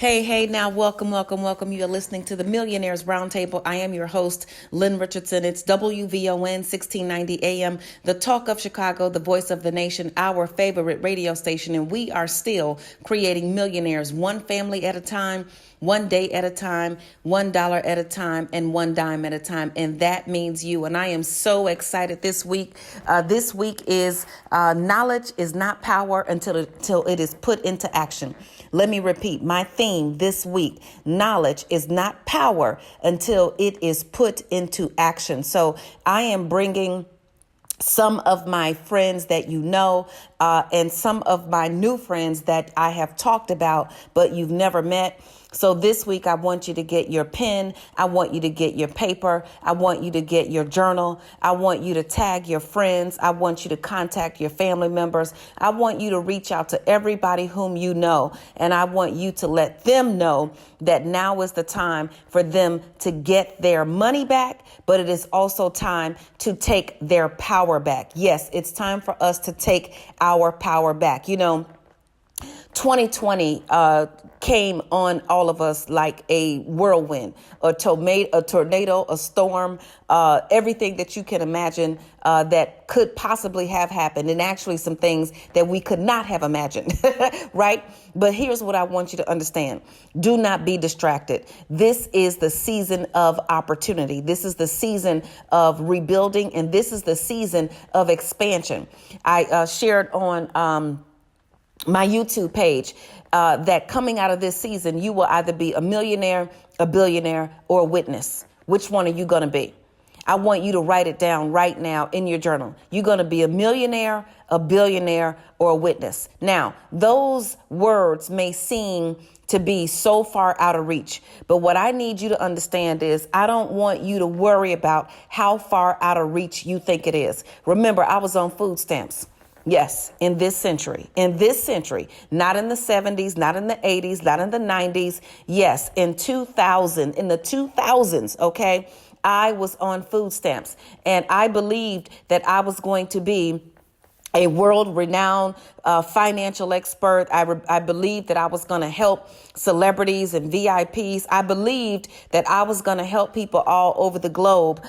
Hey, now welcome. You are listening to the Millionaires Roundtable. I am your host, Lynn Richardson. It's WVON 1690 AM, the talk of Chicago, the voice of the nation, our favorite radio station. And we are still creating millionaires, one family at a time, one day at a time, $1 at a time, and one dime at a time. And that means you. And I am so excited this week. This week is knowledge is not power until it is put into action. Let me repeat my theme this week. Knowledge is not power until it is put into action. So I am bringing some of my friends that you know, and some of my new friends that I have talked about, but you've never met. So this week, I want you to get your pen. I want you to get your paper. I want you to get your journal. I want you to tag your friends. I want you to contact your family members. I want you to reach out to everybody whom you know. And I want you to let them know that now is the time for them to get their money back, but it is also time to take their power back. Yes, it's time for us to take our power back. You know, 2020 came on all of us like a whirlwind, a tornado, a storm, everything that you can imagine that could possibly have happened, and actually some things that we could not have imagined, right? But here's what I want you to understand. Do not be distracted. This is the season of opportunity. This is the season of rebuilding, and this is the season of expansion. I shared on my YouTube page that coming out of this season, you will either be a millionaire, a billionaire, or a witness. Which one are you going to be? I want you to write it down right now in your journal. You're going to be a millionaire, a billionaire, or a witness. Now, those words may seem to be so far out of reach, but what I need you to understand is I don't want you to worry about how far out of reach you think it is. Remember, I was on food stamps. Yes, in this century, not in the 70s, not in the 80s, not in the 90s. Yes, in the 2000s, okay, I was on food stamps, and I believed that I was going to be a world-renowned financial expert. I believed that I was going to help celebrities and VIPs. I believed that I was going to help people all over the globe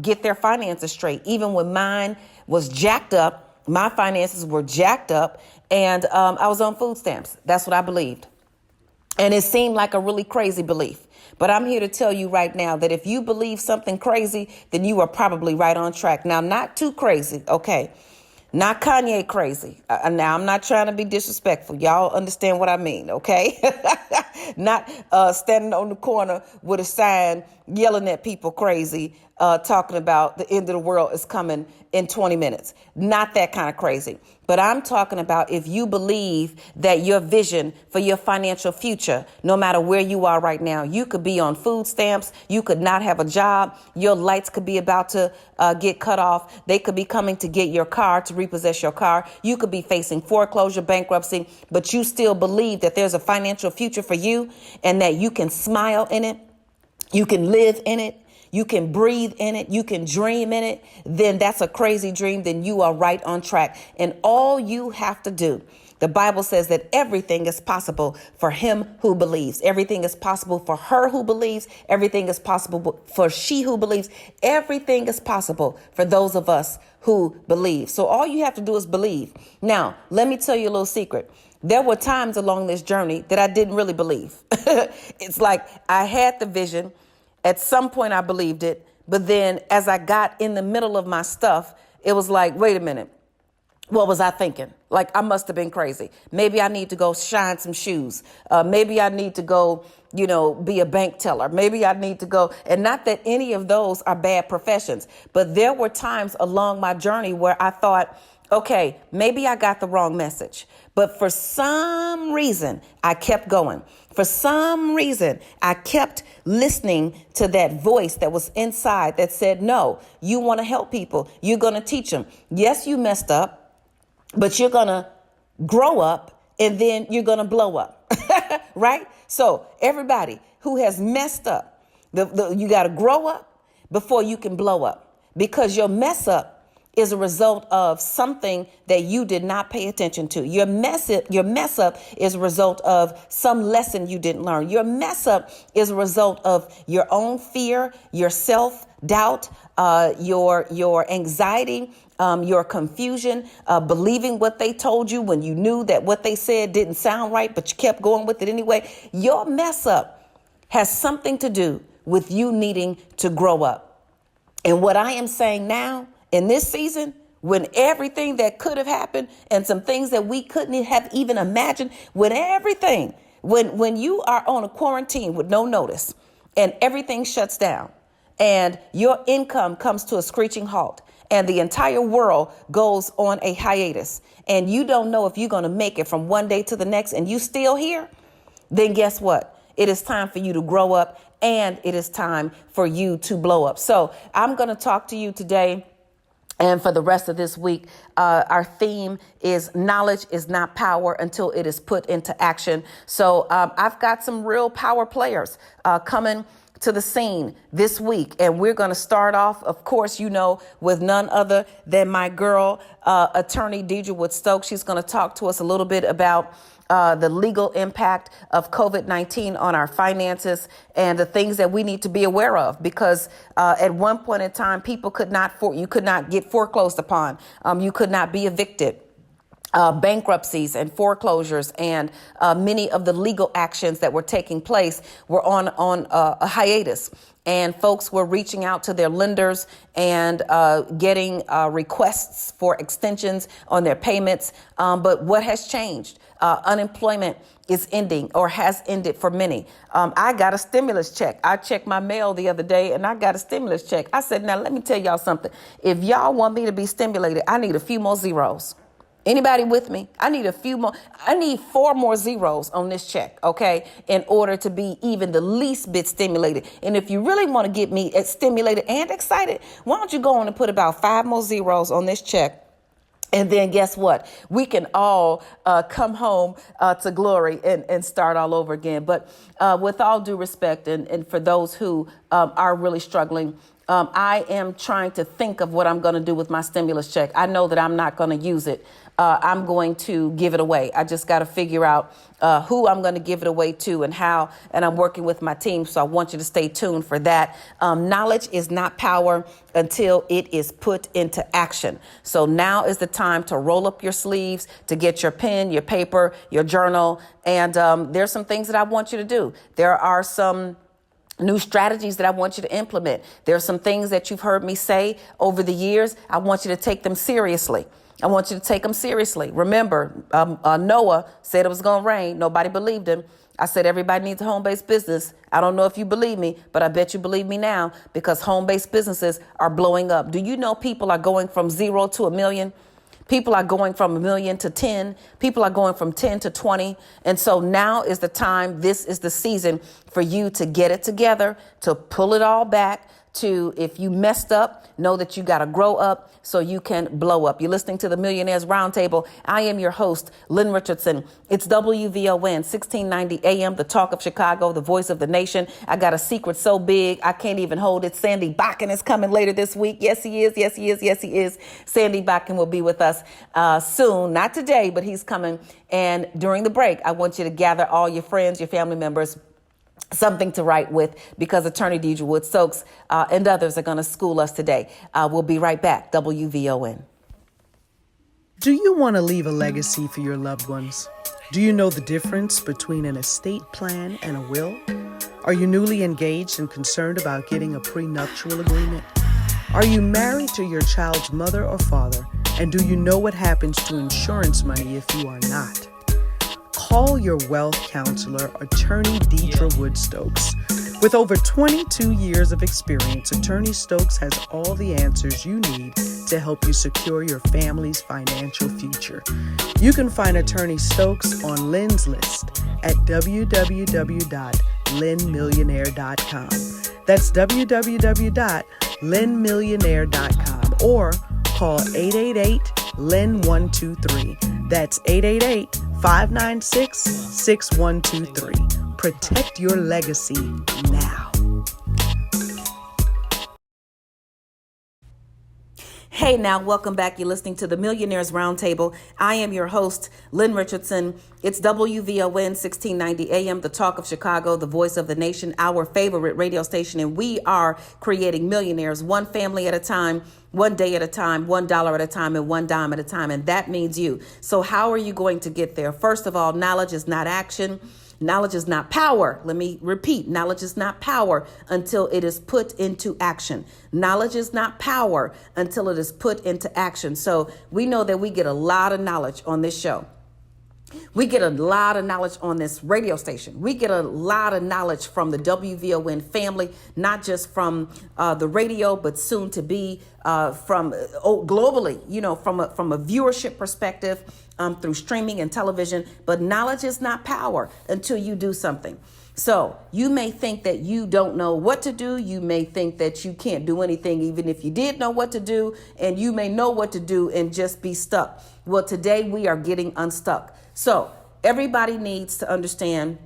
get their finances straight, even when mine was jacked up. My finances were jacked up, and I was on food stamps. That's what I believed. And it seemed like a really crazy belief. But I'm here to tell you right now that if you believe something crazy, then you are probably right on track. Now, not too crazy, okay? Not Kanye crazy. Now, I'm not trying to be disrespectful. Y'all understand what I mean, okay? Not standing on the corner with a sign yelling at people crazy, talking about the end of the world is coming in 20 minutes. Not that kind of crazy. But I'm talking about if you believe that your vision for your financial future, no matter where you are right now, you could be on food stamps. You could not have a job. Your lights could be about to get cut off. They could be coming to get your car, to repossess your car. You could be facing foreclosure, bankruptcy, but you still believe that there's a financial future for you and that you can smile in it. You can live in it. You can breathe in it. You can dream in it. Then that's a crazy dream. Then you are right on track. And all you have to do, the Bible says that everything is possible for him who believes. Everything is possible for her who believes. Everything is possible for she who believes. Everything is possible for those of us who believe. So all you have to do is believe. Now, let me tell you a little secret. There were times along this journey that I didn't really believe. It's like I had the vision. At some point, I believed it. But then as I got in the middle of my stuff, it was like, wait a minute. What was I thinking? Like, I must have been crazy. Maybe I need to go shine some shoes. Maybe I need to go, be a bank teller. Maybe I need to go. And not that any of those are bad professions. But there were times along my journey where I thought, okay, maybe I got the wrong message. But for some reason, I kept going. For some reason, I kept listening to that voice that was inside that said, no, you want to help people. You're going to teach them. Yes, you messed up, but you're going to grow up and then you're going to blow up. Right? So everybody who has messed up, you got to grow up before you can blow up, because your mess up is a result of something that you did not pay attention to. Your mess up is a result of some lesson you didn't learn. Your mess up is a result of your own fear, your self-doubt, your anxiety, your confusion, believing what they told you when you knew that what they said didn't sound right, but you kept going with it anyway. Your mess up has something to do with you needing to grow up. And what I am saying now in this season, when everything that could have happened and some things that we couldn't have even imagined, when you are on a quarantine with no notice and everything shuts down and your income comes to a screeching halt, and the entire world goes on a hiatus, and you don't know if you're going to make it from one day to the next, and you still here, then guess what? It is time for you to grow up, and it is time for you to blow up. So I'm going to talk to you today, and for the rest of this week, our theme is knowledge is not power until it is put into action. So I've got some real power players coming to the scene this week. And we're going to start off, of course, with none other than my girl, attorney Deidre Wood-Stokes. She's going to talk to us a little bit about the legal impact of COVID-19 on our finances and the things that we need to be aware of, because at one point in time, you could not get foreclosed upon. You could not be evicted. Bankruptcies and foreclosures and many of the legal actions that were taking place were on a hiatus. And folks were reaching out to their lenders and getting requests for extensions on their payments. But what has changed? Unemployment is ending or has ended for many. I got a stimulus check. I checked my mail the other day and I got a stimulus check. I said, now let me tell y'all something. If y'all want me to be stimulated, I need a few more zeros. Anybody with me? I need 4 more zeros on this check, okay, in order to be even the least bit stimulated. And if you really want to get me stimulated and excited, why don't you go on and put about 5 more zeros on this check? And then guess what? We can all come home to glory and start all over again. But with all due respect, and for those who are really struggling, I am trying to think of what I'm going to do with my stimulus check. I know that I'm not going to use it. I'm going to give it away. I just got to figure out who I'm going to give it away to and how. And I'm working with my team. So I want you to stay tuned for that. Knowledge is not power until it is put into action. So now is the time to roll up your sleeves, to get your pen, your paper, your journal. And there's some things that I want you to do. There are some new strategies that I want you to implement. There are some things that you've heard me say over the years. I want you to take them seriously. I want you to take them seriously. Remember, Noah said it was going to rain. Nobody believed him. I said everybody needs a home-based business. I don't know if you believe me, but I bet you believe me now, because home-based businesses are blowing up. Do you know people are going from 0 to 1 million? People are going from 1 million to 10. People are going from 10 to 20. And so now is the time. This is the season for you to get it together, to pull it all back, to, if you messed up, know that you got to grow up so you can blow up. You're listening to the Millionaires Roundtable. I am your host, Lynn Richardson. It's WVON 1690 AM, the talk of Chicago, the voice of the nation. I got a secret so big I can't even hold it. Sandy Bakken is coming later this week. Yes, he is. Yes, he is. Yes, he is. Sandy Bakken will be with us soon. Not today, but he's coming. And during the break, I want you to gather all your friends, your family members, something to write with, because attorney Deidre Wood-Stokes and others are going to school us today. We'll be right back. WVON. Do you want to leave a legacy for your loved ones? Do you know the difference between an estate plan and a will? Are you newly engaged and concerned about getting a prenuptial agreement? Are you married to your child's mother or father? And do you know what happens to insurance money if you are not? Call your wealth counselor, attorney Deidre Wood-Stokes. With over 22 years of experience, attorney Stokes has all the answers you need to help you secure your family's financial future. You can find attorney Stokes on Lynn's list at www.lynnmillionaire.com. That's www.lynnmillionaire.com, or call 888-LYNN-123. That's 888-596-6123. Protect your legacy now. Hey now, welcome back. You're listening to the Millionaires Roundtable. I am your host, Lynn Richardson. It's WVON 1690 AM, the talk of Chicago, the voice of the nation, our favorite radio station. And we are creating millionaires one family at a time, one day at a time, $1 at a time, and one dime at a time. And that means you. So how are you going to get there? First of all, knowledge is not action. Knowledge is not power. Let me repeat. Knowledge is not power until it is put into action. Knowledge is not power until it is put into action. So we know that we get a lot of knowledge on this show. We get a lot of knowledge on this radio station. We get a lot of knowledge from the WVON family, not just from the radio, but soon to be from globally, from a viewership perspective, through streaming and television. But knowledge is not power until you do something. So you may think that you don't know what to do. You may think that you can't do anything, even if you did know what to do, and you may know what to do and just be stuck. Well, today we are getting unstuck. So everybody needs to understand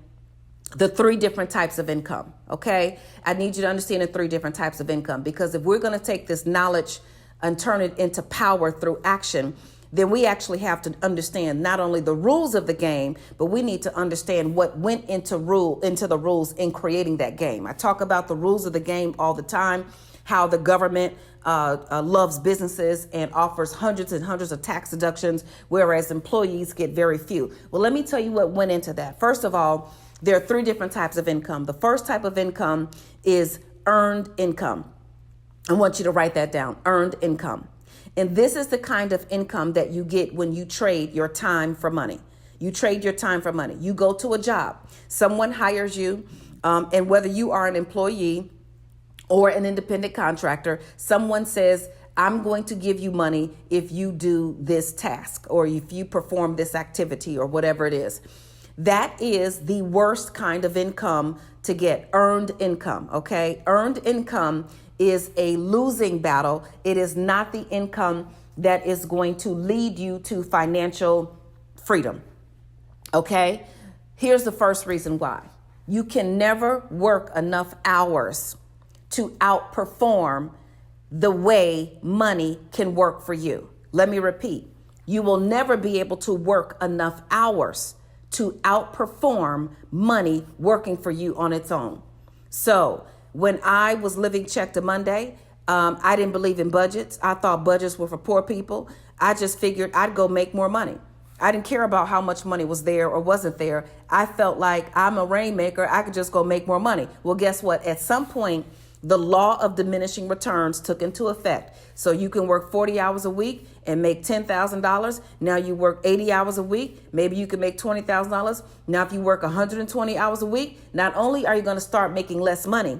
the three different types of income. Okay. I need you to understand the three different types of income, because if we're going to take this knowledge and turn it into power through action, then we actually have to understand not only the rules of the game, but we need to understand what went into the rules in creating that game. I talk about the rules of the game all the time, how the government loves businesses and offers hundreds and hundreds of tax deductions, whereas employees get very few. Well, let me tell you what went into that. First of all, there are three different types of income. The first type of income is earned income. I want you to write that down, earned income. And this is the kind of income that you get when you trade your time for money. You trade your time for money. You go to a job, someone hires you, and whether you are an employee or an independent contractor, someone says, I'm going to give you money if you do this task or if you perform this activity or whatever it is. That is the worst kind of income to get, earned income, okay? Earned income is a losing battle. It is not the income that is going to lead you to financial freedom, okay? Here's the first reason why. You can never work enough hours to outperform the way money can work for you. Let me repeat. You will never be able to work enough hours to outperform money working for you on its own. So when I was living check to Monday, I didn't believe in budgets. I thought budgets were for poor people. I just figured I'd go make more money. I didn't care about how much money was there or wasn't there. I felt like I'm a rainmaker. I could just go make more money. Well, guess what? At some point, the law of diminishing returns took into effect. So you can work 40 hours a week and make $10,000. Now you work 80 hours a week. Maybe you can make $20,000. Now, if you work 120 hours a week, not only are you going to start making less money,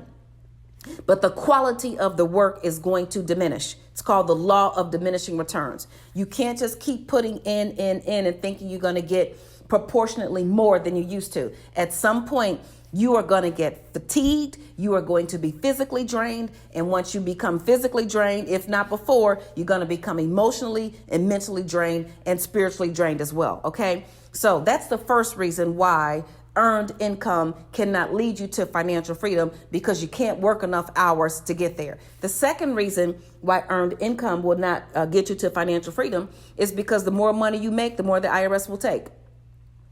but the quality of the work is going to diminish. It's called the law of diminishing returns. You can't just keep putting in and thinking you're going to get proportionately more than you used to. At some point, you are going to get fatigued. You are going to be physically drained. And once you become physically drained, if not before, you're going to become emotionally and mentally drained and spiritually drained as well. Okay. So that's the first reason why earned income cannot lead you to financial freedom, because you can't work enough hours to get there. The second reason why earned income will not get you to financial freedom is because the more money you make, the more the IRS will take.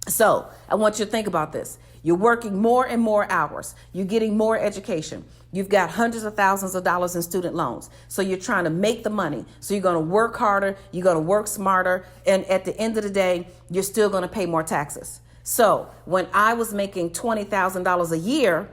So I want you to think about this. You're working more and more hours. You're getting more education. You've got hundreds of thousands of dollars in student loans. So you're trying to make the money. So you're going to work harder. You're going to work smarter. And at the end of the day, you're still going to pay more taxes. So when I was making $20,000 a year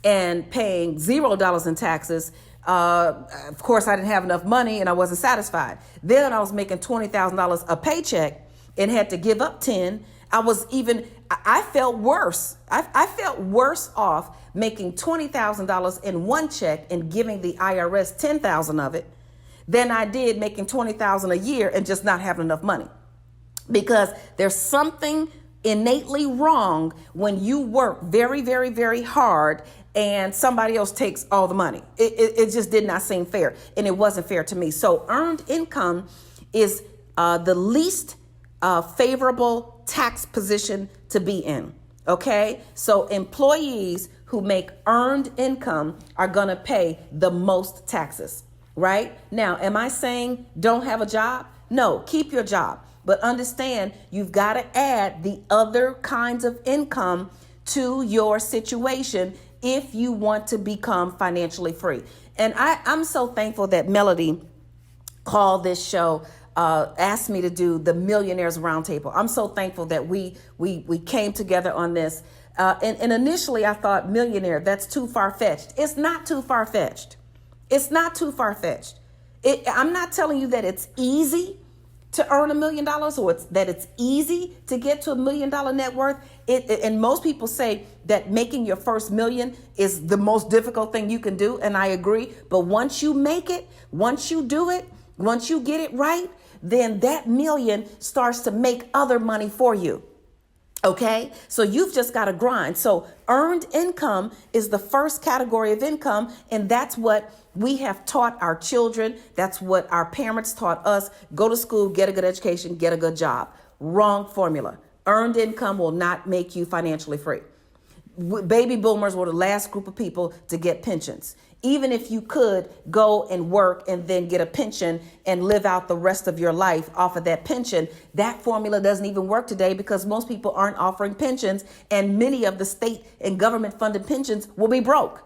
and paying $0 in taxes, of course, I didn't have enough money and I wasn't satisfied. Then I was making $20,000 a paycheck and had to give up 10. I felt worse. I felt worse off making $20,000 in one check and giving the IRS 10,000 of it than I did making $20,000 a year and just not having enough money. Because there's something innately wrong when you work very, very, very hard and somebody else takes all the money. It just did not seem fair, and it wasn't fair to me. So earned income is the least favorable tax position to be in. Okay, so employees who make earned income are going to pay the most taxes. right? Now, am I saying don't have a job? No, keep your job. But understand you've got to add the other kinds of income to your situation if you want to become financially free. And I'm so thankful that Melody called this show, asked me to do the Millionaires Roundtable. I'm so thankful that we came together on this. And initially I thought millionaire, that's too far-fetched. It's not too far-fetched. It's not too far-fetched. I'm not telling you that it's easy to earn $1 million or that it's easy to get to $1 million net worth. And most people say that making your first million is the most difficult thing you can do. And I agree. But once you make it, once you do it, once you get it right, then that million starts to make other money for you. Okay, so you've just got to grind. So earned income is the first category of income. And that's what we have taught our children. That's what our parents taught us. Go to school, get a good education, get a good job. Wrong formula. Earned income will not make you financially free. Baby boomers were the last group of people to get pensions. Even if you could go and work and then get a pension and live out the rest of your life off of that pension, that formula doesn't even work today because most people aren't offering pensions, and many of the state and government funded pensions will be broke.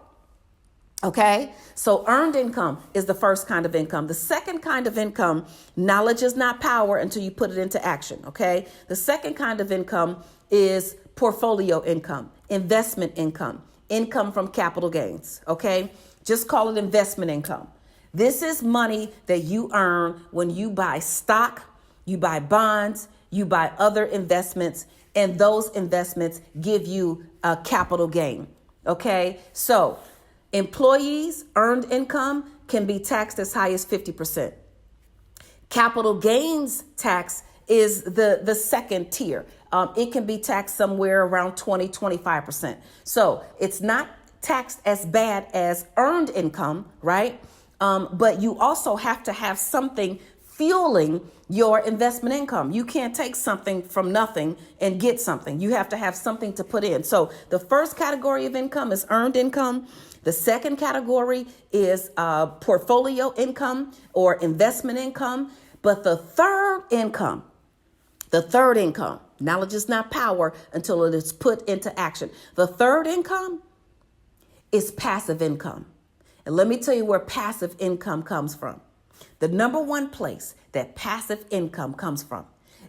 Okay, so earned income is the first kind of income. The second kind of income, knowledge is not power until you put it into action. Okay, the second kind of income is portfolio income, investment income, income from capital gains. Okay, just call it investment income. This is money that you earn when you buy stock, you buy bonds, you buy other investments, and those investments give you a capital gain. Okay, so employees' earned income can be taxed as high as 50%. Capital gains tax is the second tier. It can be taxed somewhere around 25%. So it's not taxed as bad as earned income, right? But you also have to have something fueling your investment income. You can't take something from nothing and get something. You have to have something to put in. So the first category of income is earned income. The second category is portfolio income or investment income. But the third income, knowledge is not power until it is put into action. The third income is passive income. And let me tell you where passive income comes from. The number one place that passive income comes from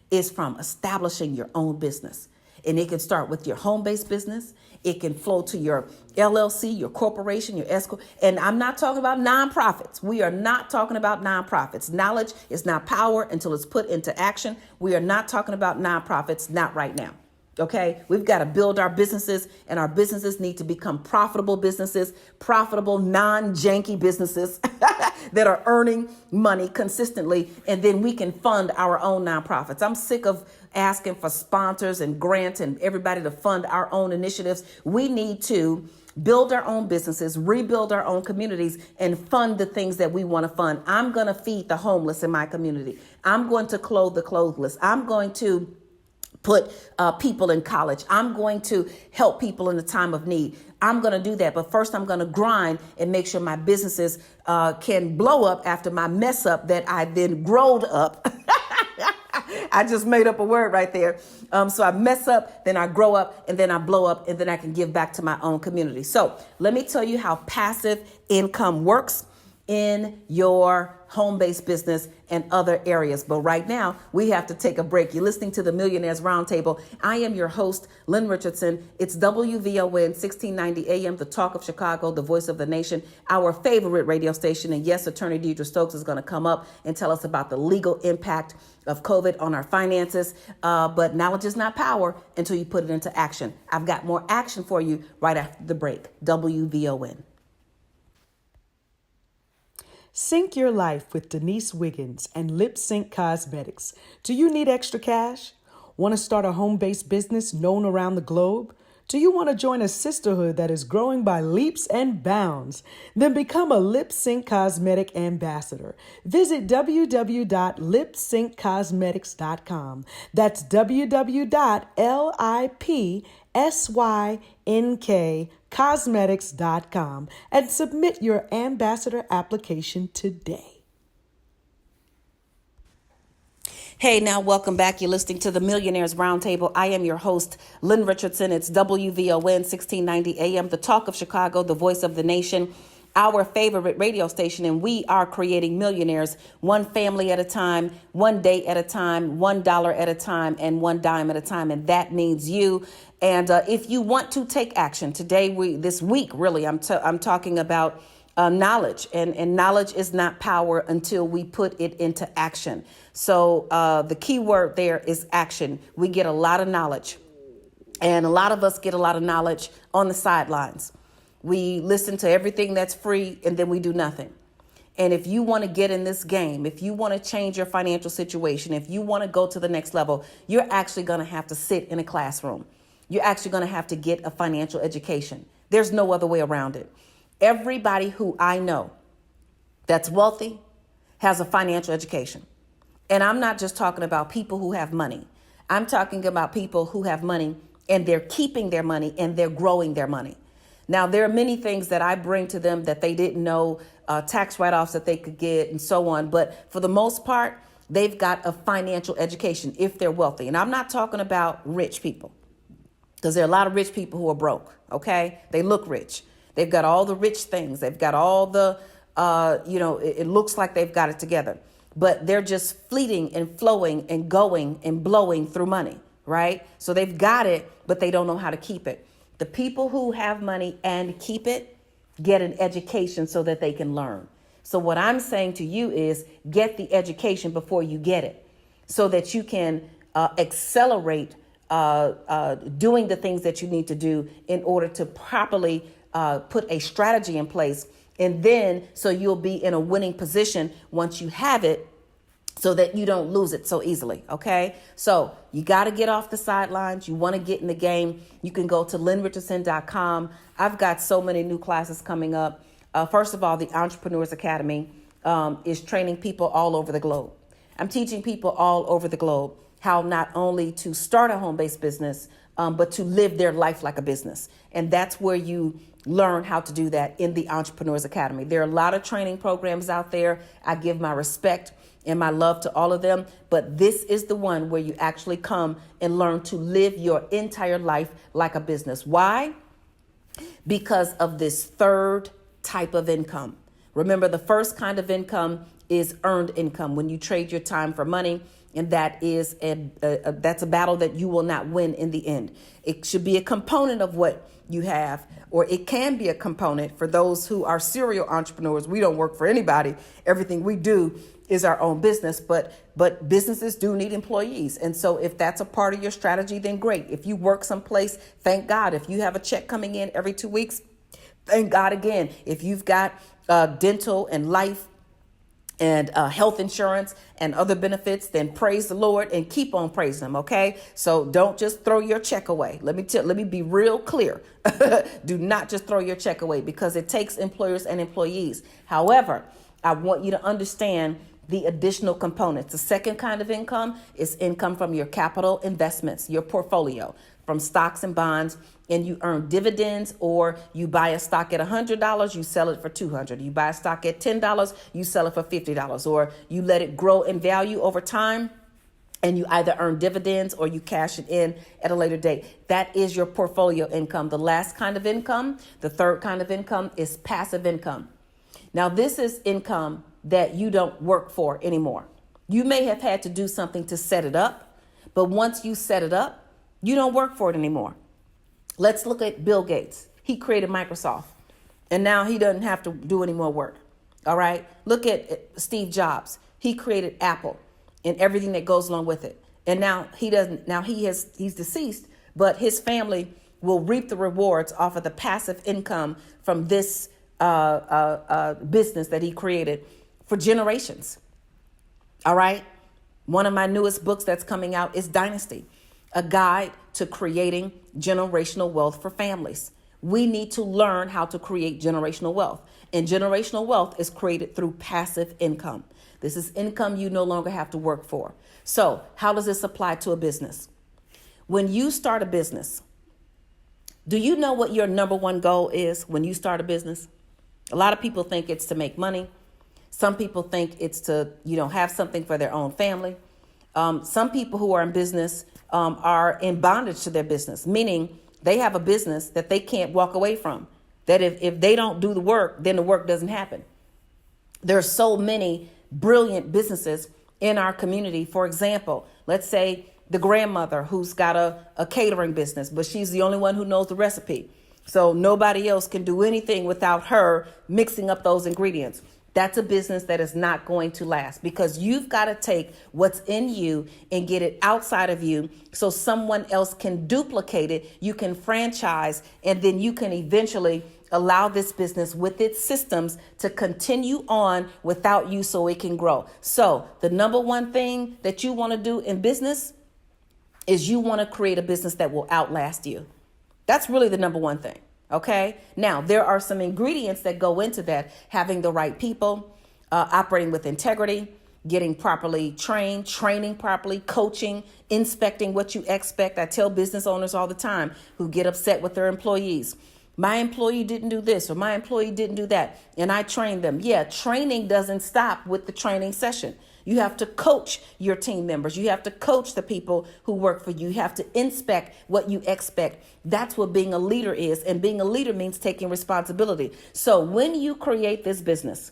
is from establishing your own business. And it can start with your home-based business. It can flow to your LLC, your corporation, your S corp. And I'm not talking about nonprofits. We are not talking about nonprofits. Knowledge is not power until it's put into action. We are not talking about nonprofits, not right now. Okay, we've got to build our businesses, and our businesses need to become profitable businesses, profitable, non-janky businesses that are earning money consistently. And then we can fund our own nonprofits. I'm sick of asking for sponsors and grants and everybody to fund our own initiatives. We need to build our own businesses, rebuild our own communities, and fund the things that we want to fund. I'm going to feed the homeless in my community. I'm going to clothe the clotheless. I'm going to put people in college. I'm going to help people in the time of need. I'm going to do that. But first, I'm going to grind and make sure my businesses can blow up after my mess up that I then growed up. I just made up a word right there. So I mess up, then I grow up, and then I blow up, and then I can give back to my own community. So let me tell you how passive income works in your home-based business and other areas. But right now, we have to take a break. You're listening to the Millionaires Roundtable. I am your host, Lynn Richardson. It's WVON 1690 AM, the talk of Chicago, the voice of the nation, our favorite radio station. And yes, Attorney Deidre Stokes is going to come up and tell us about the legal impact of COVID on our finances. But knowledge is not power until you put it into action. I've got more action for you right after the break. WVON. Sync your life with Denise Wiggins and Lip Sync Cosmetics. Do you need extra cash? Want to start a home-based business known around the globe? Do you want to join a sisterhood that is growing by leaps and bounds? Then become a Lip Sync Cosmetic ambassador. Visit www.lipsyncosmetics.com. That's www.lipsyncosmetics.com. SYNKcosmetics.com and submit your ambassador application today. Hey, now welcome back. You're listening to the Millionaires Roundtable. I am your host, Lynn Richardson. It's WVON 1690 AM, the talk of Chicago, the voice of the nation, our favorite radio station. And we are creating millionaires one family at a time, one day at a time, $1 at a time, and one dime at a time. And that means you. And if you want to take action today, this week, really, I'm talking about knowledge, and knowledge is not power until we put it into action. So the key word there is action. We get a lot of knowledge, and a lot of us get a lot of knowledge on the sidelines. We listen to everything that's free, and then we do nothing. And if you want to get in this game, if you want to change your financial situation, if you want to go to the next level, you're actually going to have to sit in a classroom. You're actually going to have to get a financial education. There's no other way around it. Everybody who I know that's wealthy has a financial education. And I'm not just talking about people who have money. I'm talking about people who have money and they're keeping their money and they're growing their money. Now, there are many things that I bring to them that they didn't know, tax write-offs that they could get and so on. But for the most part, they've got a financial education if they're wealthy. And I'm not talking about rich people, because there are a lot of rich people who are broke. OK, they look rich. They've got all the rich things. They've got all the, it looks like they've got it together, but they're just fleeting and flowing and going and blowing through money, right? So they've got it, but they don't know how to keep it. The people who have money and keep it get an education so that they can learn. So what I'm saying to you is get the education before you get it so that you can accelerate doing the things that you need to do in order to properly put a strategy in place. And then so you'll be in a winning position once you have it so that you don't lose it so easily. OK, so you got to get off the sidelines. You want to get in the game. You can go to lynnrichardson.com. I've got so many new classes coming up. First of all, the Entrepreneurs Academy is training people all over the globe. I'm teaching people all over the globe how not only to start a home-based business, but to live their life like a business. And that's where you learn how to do that in the Entrepreneurs Academy. There are a lot of training programs out there. I give my respect and my love to all of them. But this is the one where you actually come and learn to live your entire life like a business. Why? Because of this third type of income. Remember, the first kind of income is earned income, when you trade your time for money. And that is that's a battle that you will not win in the end. It should be a component of what you have, or it can be a component for those who are serial entrepreneurs. We don't work for anybody. Everything we do is our own business, but businesses do need employees. And so if that's a part of your strategy, then great. If you work someplace, thank God. If you have a check coming in every 2 weeks, thank God again. If you've got dental and life and health insurance and other benefits, then praise the Lord and keep on praising him. OK, so don't just throw your check away. Let me be real clear. Do not just throw your check away, because it takes employers and employees. However, I want you to understand the additional components. The second kind of income is income from your capital investments, your portfolio, from stocks and bonds, and you earn dividends, or you buy a stock at $100, you sell it for $200. You buy a stock at $10, you sell it for $50, or you let it grow in value over time, and you either earn dividends or you cash it in at a later date. That is your portfolio income. The last kind of income, the third kind of income, is passive income. Now, this is income that you don't work for anymore. You may have had to do something to set it up, but once you set it up, you don't work for it anymore. Let's look at Bill Gates. He created Microsoft, and now he doesn't have to do any more work. All right. Look at Steve Jobs. He created Apple and everything that goes along with it. And now he doesn't. Now he's deceased, but his family will reap the rewards off of the passive income from this business that he created for generations. All right. One of my newest books that's coming out is Dynasty, a guide to creating generational wealth for families. We need to learn how to create generational wealth. And generational wealth is created through passive income. This is income you no longer have to work for. So how does this apply to a business? When you start a business, Do you know what your number one goal is when you start a business? A lot of people think it's to make money. Some people think it's to, have something for their own family. Some people who are in business are in bondage to their business, meaning they have a business that they can't walk away from. That if they don't do the work, then the work doesn't happen. There are so many brilliant businesses in our community. For example, let's say the grandmother who's got a catering business, but she's the only one who knows the recipe. So nobody else can do anything without her mixing up those ingredients. That's a business that is not going to last, because you've got to take what's in you and get it outside of you so someone else can duplicate it. You can franchise, and then you can eventually allow this business with its systems to continue on without you so it can grow. So the number one thing that you want to do in business is you want to create a business that will outlast you. That's really the number one thing. Okay. Now, there are some ingredients that go into that: having the right people, operating with integrity, getting properly trained, training properly, coaching, inspecting what you expect. I tell business owners all the time who get upset with their employees: my employee didn't do this, or my employee didn't do that, and I trained them. Yeah, training doesn't stop with the training session. You have to coach your team members. You have to coach the people who work for you. You have to inspect what you expect. That's what being a leader is. And being a leader means taking responsibility. So when you create this business,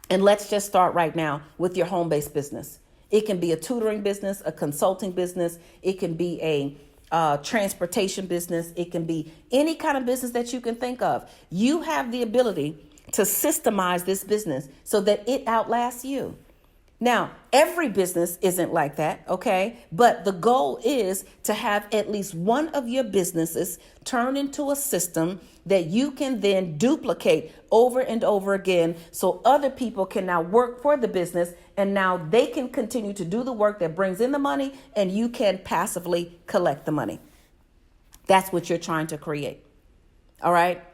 and let's just start right now with your home-based business. It can be a tutoring business, a consulting business. It can be a transportation business. It can be any kind of business that you can think of. You have the ability to systemize this business so that it outlasts you. Now, every business isn't like that, okay? But the goal is to have at least one of your businesses turn into a system that you can then duplicate over and over again, so other people can now work for the business, and now they can continue to do the work that brings in the money, and you can passively collect the money. That's what you're trying to create. All right?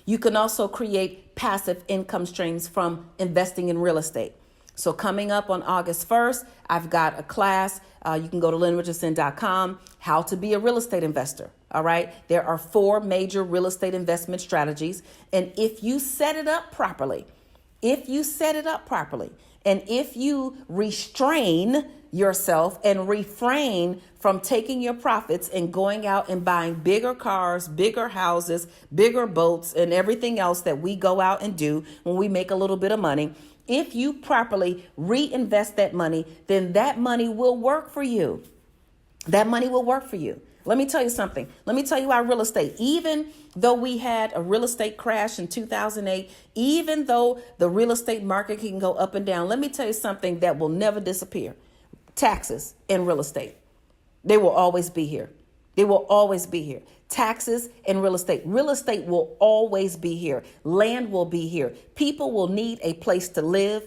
You can also create passive income streams from investing in real estate. So coming up on August 1st, I've got a class. You can go to lynnrichardson.com, how to be a real estate investor. All right. There are 4 major real estate investment strategies. And if you set it up properly, and if you restrain yourself and refrain from taking your profits and going out and buying bigger cars, bigger houses, bigger boats, and everything else that we go out and do when we make a little bit of money, if you properly reinvest that money, then that money will work for you. That money will work for you. Let me tell you something. Let me tell you our real estate. Even though we had a real estate crash in 2008, even though the real estate market can go up and down, let me tell you something that will never disappear. Taxes and real estate. They will always be here. They will always be here. Taxes and real estate. Real estate will always be here. Land will be here. People will need a place to live.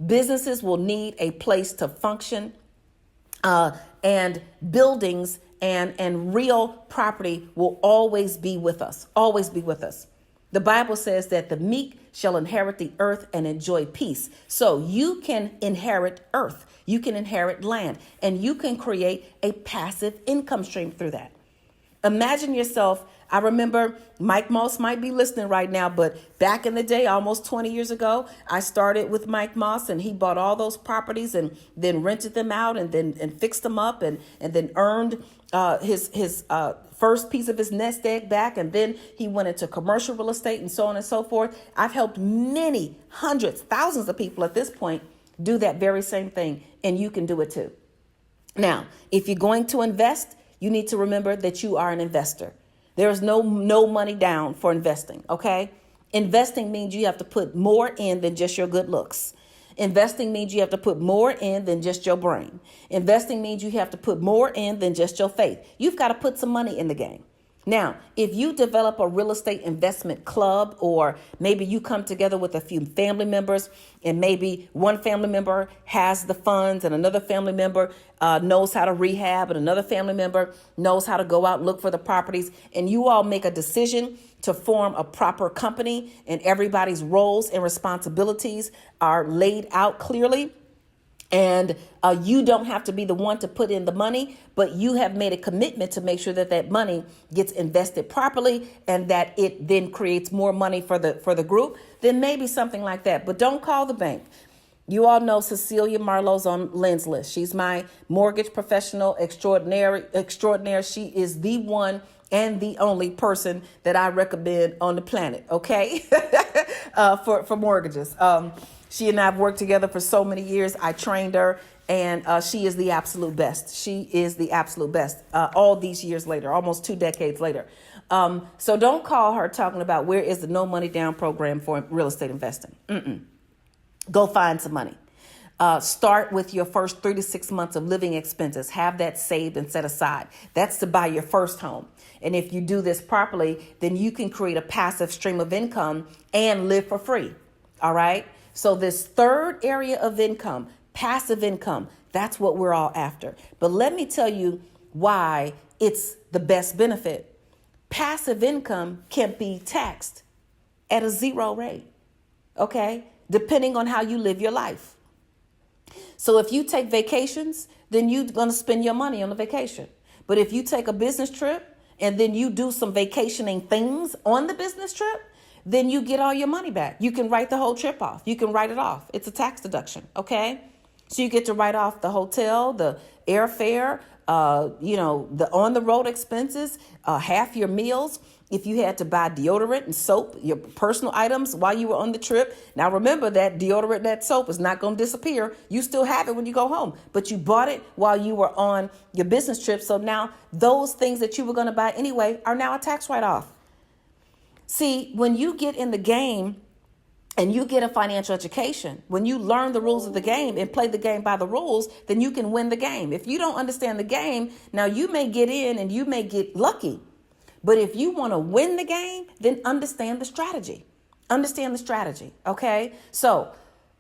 Businesses will need a place to function. And buildings and real property will always be with us. Always be with us. The Bible says that the meek shall inherit the earth and enjoy peace. So you can inherit earth. You can inherit land. And you can create a passive income stream through that. Imagine yourself. I remember Mike Moss might be listening right now, but back in the day, almost 20 years ago, I started with Mike Moss, and he bought all those properties and then rented them out and fixed them up and then earned his first piece of his nest egg back. And then he went into commercial real estate and so on and so forth. I've helped many hundreds, thousands of people at this point do that very same thing, and you can do it too. Now, if you're going to invest, you need to remember that you are an investor. There is no money down for investing, okay? Investing means you have to put more in than just your good looks. Investing means you have to put more in than just your brain. Investing means you have to put more in than just your faith. You've got to put some money in the game. Now, if you develop a real estate investment club, or maybe you come together with a few family members, and maybe one family member has the funds and another family member knows how to rehab, and another family member knows how to go out and look for the properties, and you all make a decision to form a proper company, and everybody's roles and responsibilities are laid out clearly, And you don't have to be the one to put in the money, but you have made a commitment to make sure that that money gets invested properly and that it then creates more money for the group, then maybe something like that. But don't call the bank. You all know Cecilia Marlowe's on Lynn's list. She's my mortgage professional extraordinaire. She is the one and the only person that I recommend on the planet, okay? for mortgages. She and I have worked together for so many years. I trained her, and she is the absolute best. She is the absolute best all these years later, almost 2 decades later. So don't call her talking about where is the no money down program for real estate investing. Go find some money. Start with your first 3 to 6 months of living expenses. Have that saved and set aside. That's to buy your first home. And if you do this properly, then you can create a passive stream of income and live for free. All right. So this third area of income, passive income, that's what we're all after. But let me tell you why it's the best benefit. Passive income can be taxed at a 0 rate. Okay. Depending on how you live your life. So if you take vacations, then you're going to spend your money on the vacation. But if you take a business trip and then you do some vacationing things on the business trip, then you get all your money back. You can write the whole trip off. You can write it off. It's a tax deduction. Okay. So you get to write off the hotel, the airfare, the on the road expenses, half your meals. If you had to buy deodorant and soap, your personal items while you were on the trip. Now, remember that deodorant, that soap is not going to disappear. You still have it when you go home, but you bought it while you were on your business trip. So now those things that you were going to buy anyway are now a tax write-off. See, when you get in the game and you get a financial education, when you learn the rules of the game and play the game by the rules, then you can win the game. If you don't understand the game, now you may get in and you may get lucky. But if you want to win the game, then understand the strategy. Understand the strategy. Okay. So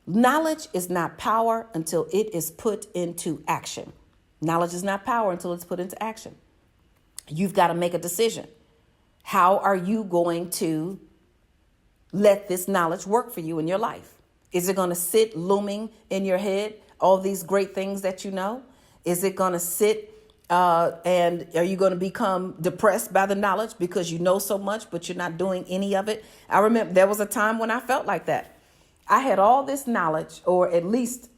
knowledge is not power until it is put into action. Knowledge is not power until it's put into action. You've got to make a decision. How are you going to let this knowledge work for you in your life? Is it going to sit looming in your head, all these great things that you know? Is it going to sit and are you going to become depressed by the knowledge because you know so much, but you're not doing any of it? I remember there was a time when I felt like that. I had all this knowledge, or at least,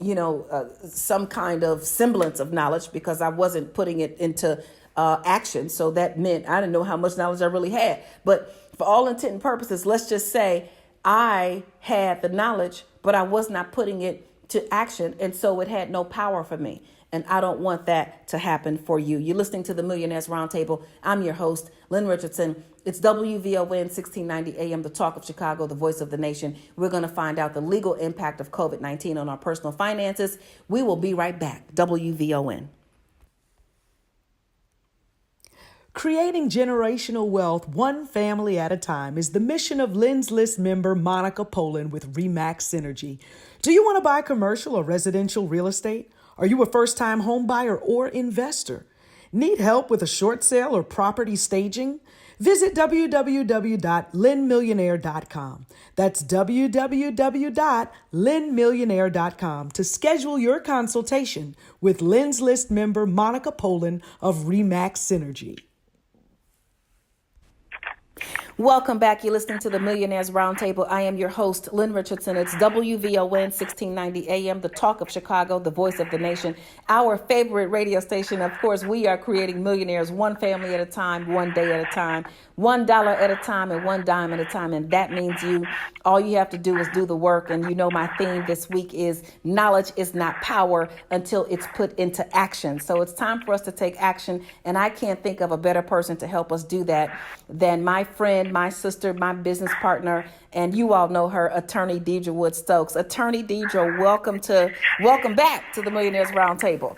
some kind of semblance of knowledge, because I wasn't putting it into action. So that meant I didn't know how much knowledge I really had. But for all intent and purposes, let's just say I had the knowledge, but I was not putting it to action. And so it had no power for me. And I don't want that to happen for you. You're listening to the Millionaires Roundtable. I'm your host, Lynn Richardson. It's WVON 1690 AM, the talk of Chicago, the voice of the nation. We're going to find out the legal impact of COVID-19 on our personal finances. We will be right back. WVON. Creating generational wealth one family at a time is the mission of Lynn's List member Monica Poland with RE/MAX Synergy. Do you want to buy commercial or residential real estate? Are you a first-time home buyer or investor? Need help with a short sale or property staging? Visit www.lynnmillionaire.com. That's www.lynnmillionaire.com to schedule your consultation with Lynn's List member Monica Poland of RE/MAX Synergy. Welcome back. You're listening to the Millionaires Roundtable. I am your host, Lynn Richardson. It's WVON 1690 AM, the talk of Chicago, the voice of the nation, our favorite radio station. Of course, we are creating millionaires one family at a time, one day at a time, $1 at a time, and one dime at a time. And that means all you have to do is do the work. And my theme this week is knowledge is not power until it's put into action. So it's time for us to take action. And I can't think of a better person to help us do that than my friend, my sister, my business partner, and you all know her, Attorney Deidre Wood-Stokes. Attorney Deidre, welcome back to the Millionaires Roundtable.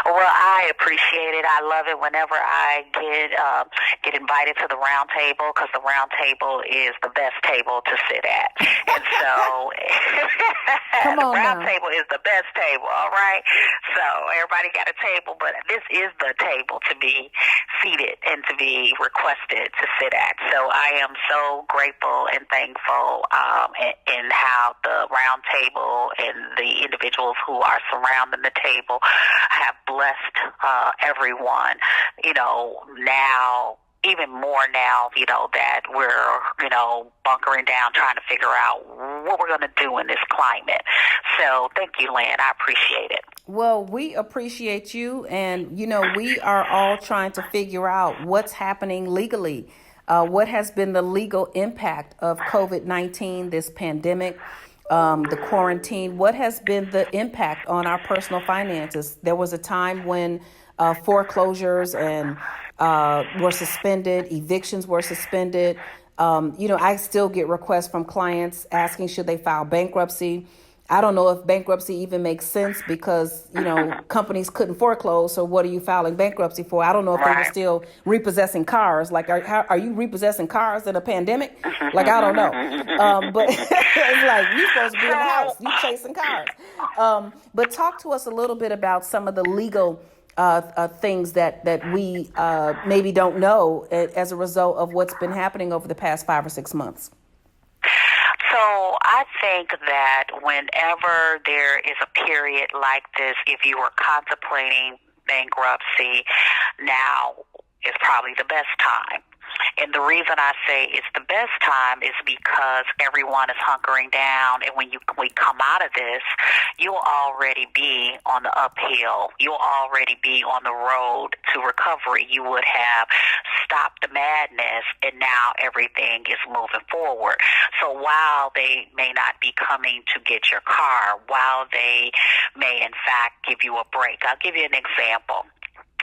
Well, I appreciate it. I love it whenever I get invited to the round table, because the round table is the best table to sit at. And so Come the on round now. table is the best table, all right? So everybody got a table, but this is the table to be seated and to be requested to sit at. So I am so grateful and thankful in how the round table and the individuals who are surrounding the table have blessed everyone, now, even more now, that we're, bunkering down, trying to figure out what we're going to do in this climate. So thank you, Lynn. I appreciate it. Well, we appreciate you. And, we are all trying to figure out what's happening legally. What has been the legal impact of COVID-19, this pandemic, the quarantine? What has been the impact on our personal finances? There was a time when foreclosures and were suspended, evictions were suspended. I still get requests from clients asking, should they file bankruptcy? I don't know if bankruptcy even makes sense because, companies couldn't foreclose. So what are you filing bankruptcy for? I don't know if they were still repossessing cars. Like, are you repossessing cars in a pandemic? Like, I don't know. But it's like, you're supposed to be in the house. You chasing cars. But talk to us a little bit about some of the legal things that we maybe don't know as a result of what's been happening over the past 5 or 6 months. So I think that whenever there is a period like this, if you were contemplating bankruptcy, now is probably the best time. And the reason I say it's the best time is because everyone is hunkering down, and when we come out of this, you'll already be on the uphill. You'll already be on the road to recovery. You would have stopped the madness, and now everything is moving forward. So while they may not be coming to get your car, while they may in fact give you a break, I'll give you an example.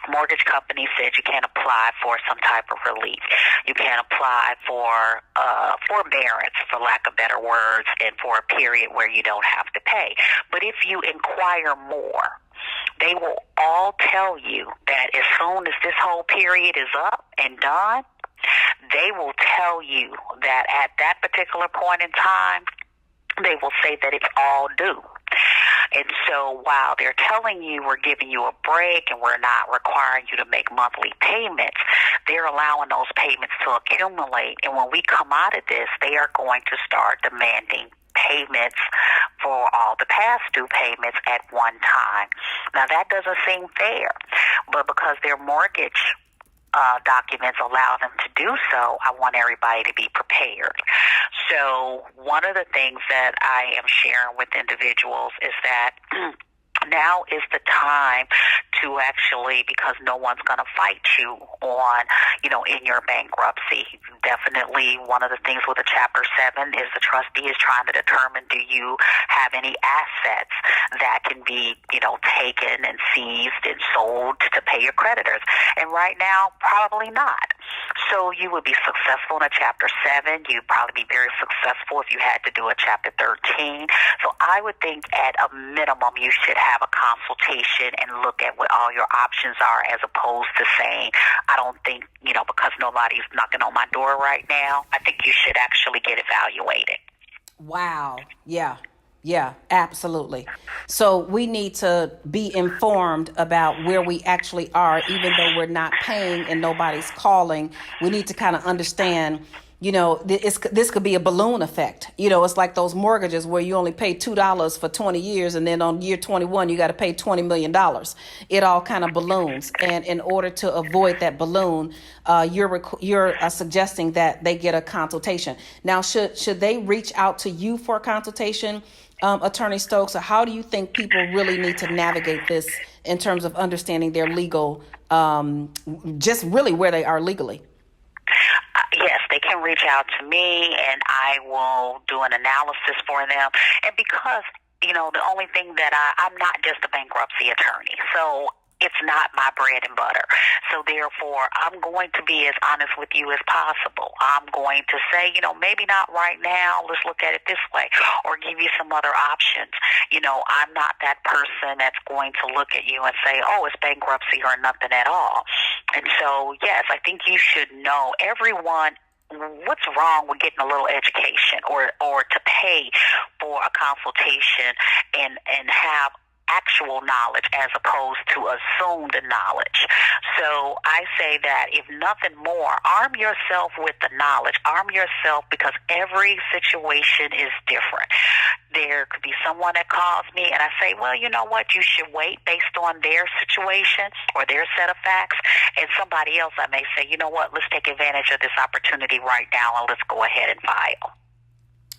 Mortgage company said you can't apply for some type of relief. You can't apply for forbearance, for lack of better words, and for a period where you don't have to pay. But if you inquire more, they will all tell you that as soon as this whole period is up and done, they will tell you that at that particular point in time, they will say that it's all due. And so while they're telling you we're giving you a break and we're not requiring you to make monthly payments, they're allowing those payments to accumulate. And when we come out of this, they are going to start demanding payments for all the past due payments at one time. Now, that doesn't seem fair, but because their mortgage documents allow them to do so, I want everybody to be prepared. So one of the things that I am sharing with individuals is that now is the time to actually, because no one's going to fight you on, in your bankruptcy. Definitely one of the things with a Chapter 7 is the trustee is trying to determine, do you have any assets that can be, taken and seized and sold to pay your creditors? And right now, probably not. So you would be successful in a Chapter 7. You'd probably be very successful if you had to do a Chapter 13. So I would think at a minimum you should have a consultation and look at what all your options are, as opposed to saying, I don't think, because nobody's knocking on my door right now, I think you should actually get evaluated. Wow. Yeah, absolutely. So we need to be informed about where we actually are, even though we're not paying and nobody's calling. We need to kind of understand, this could be a balloon effect. It's like those mortgages where you only pay $2 for 20 years. And then on year 21, you got to pay $20 million. It all kind of balloons. And in order to avoid that balloon, you're suggesting that they get a consultation. Now, should they reach out to you for a consultation, Attorney Stokes? Or how do you think people really need to navigate this in terms of understanding their legal, just really where they are legally? Yes, they can reach out to me, and I will do an analysis for them. And because, the only thing that I'm not just a bankruptcy attorney. So it's not my bread and butter. So therefore, I'm going to be as honest with you as possible. I'm going to say, maybe not right now. Let's look at it this way, or give you some other options. I'm not that person that's going to look at you and say, oh, it's bankruptcy or nothing at all. And so, yes, I think you should know, everyone, what's wrong with getting a little education or to pay for a consultation and have actual knowledge as opposed to assumed knowledge. So I say that if nothing more, arm yourself with the knowledge. Arm yourself, because every situation is different. There could be someone that calls me and I say, well, you know what, you should wait based on their situation or their set of facts. And somebody else, I may say, you know what, let's take advantage of this opportunity right now and let's go ahead and file.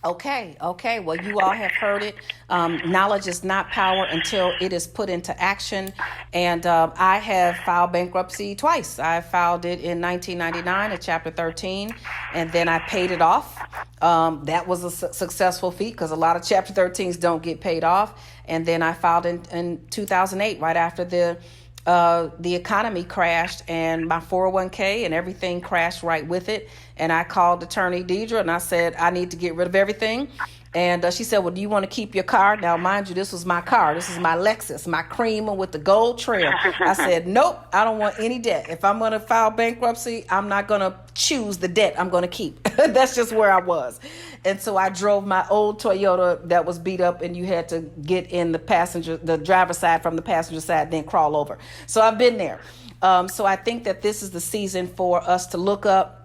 Okay. Well, you all have heard it. Knowledge is not power until it is put into action. And I have filed bankruptcy twice. I filed it in 1999 at Chapter 13, and then I paid it off. That was a successful feat because a lot of Chapter 13s don't get paid off. And then I filed in 2008, right after the economy crashed and my 401k and everything crashed right with it. And I called Attorney Deidre and I said, I need to get rid of everything. And she said, well, do you want to keep your car? Now, mind you, this was my car. This is my Lexus, my cream with the gold trim. I said, nope, I don't want any debt. If I'm going to file bankruptcy, I'm not going to choose the debt I'm going to keep. That's just where I was. And so I drove my old Toyota that was beat up, and you had to get in the driver's side from the passenger side, then crawl over. So I've been there. So I think that this is the season for us to look up,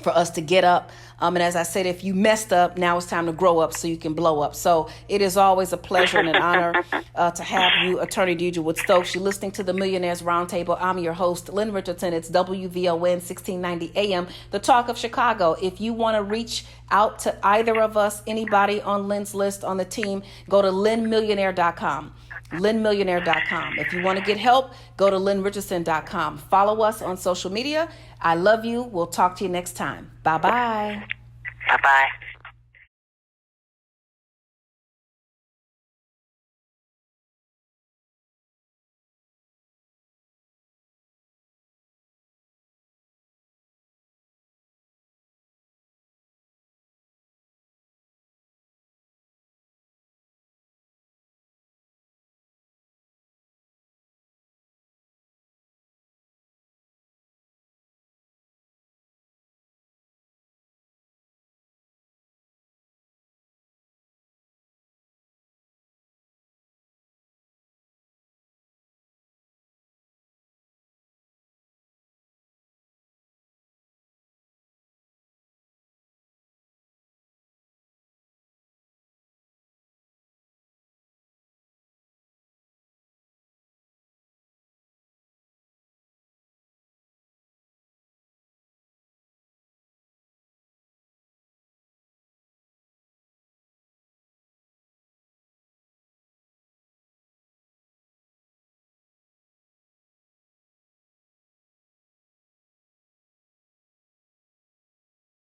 for us to get up. And as I said, if you messed up, now it's time to grow up so you can blow up. So it is always a pleasure and an honor to have you, Attorney Deidre Wood-Stokes. You're listening to the Millionaires Roundtable. I'm your host, Lynn Richardson. It's WVON 1690 AM, the talk of Chicago. If you want to reach out to either of us, anybody on Lynn's list on the team, go to lynnmillionaire.com. lynnmillionaire.com. If you want to get help, go to lynnrichardson.com. Follow us on social media. I love you. We'll talk to you next time. Bye-bye. Bye-bye.